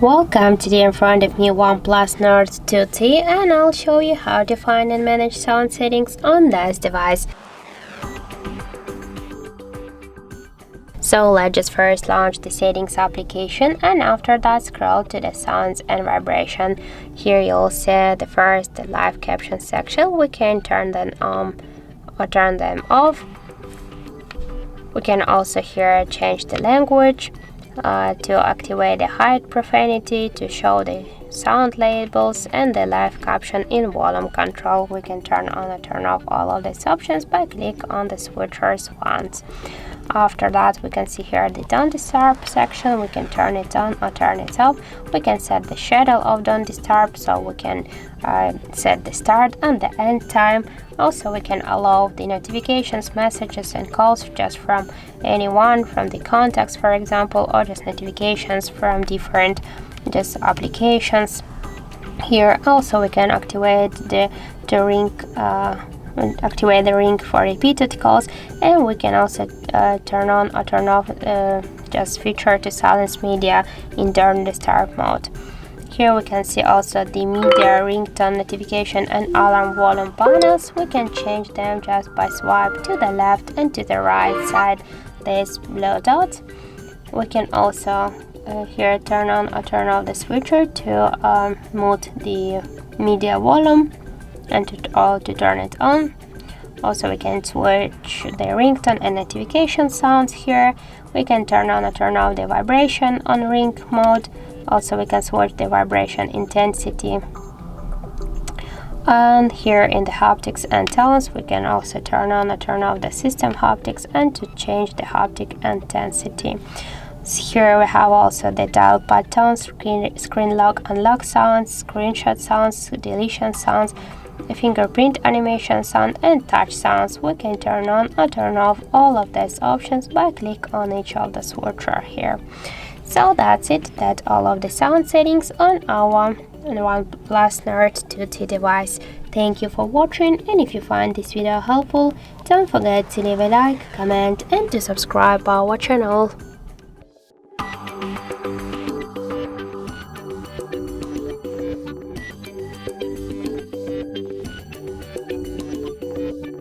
Welcome, today in front of me OnePlus Nord 2T, and I'll show you how to find and manage sound settings on this device. So let's just first launch the settings application, and after that scroll to the sounds and vibration. Here you'll see the first live caption section. We can turn them on or turn them off. We can also here change the language. To activate the hide profanity, to show the sound labels and the live caption in volume control. We can turn on or turn off all of these options by click on the switchers once. After that, we can see here the don't disturb section. We can turn it on or turn it off. We can set the schedule of don't disturb, so we can set the start and the end time. Also, we can allow the notifications, messages and calls just from anyone, from the contacts for example, or just notifications from different just applications. Here also we can activate the ring activate the ring for repeated calls, and we can also turn on or turn off just feature to silence media in don't disturb mode. Here we can see also the media, ringtone, notification and alarm volume panels. We can change them just by swipe to the left and to the right side these blue dots. We can also here turn on or turn off the switcher to mute the media volume and to turn it on. Also we can switch the ringtone and notification sounds. Here we can turn on or turn off the vibration on ring mode. Also we can switch the vibration intensity. And here in the haptics and tones, we can also turn on or turn off the system haptics and to change the haptic intensity. Here we have also the dial pad tones, screen lock unlock sounds, screenshot sounds, deletion sounds, the fingerprint animation sound and touch sounds. We can turn on or turn off all of these options by click on each of the switcher here. So that's it. That's all of the sound settings on our OnePlus Nord 2T device. Thank you for watching, and if you find this video helpful, don't forget to leave a like, comment and to subscribe our channel.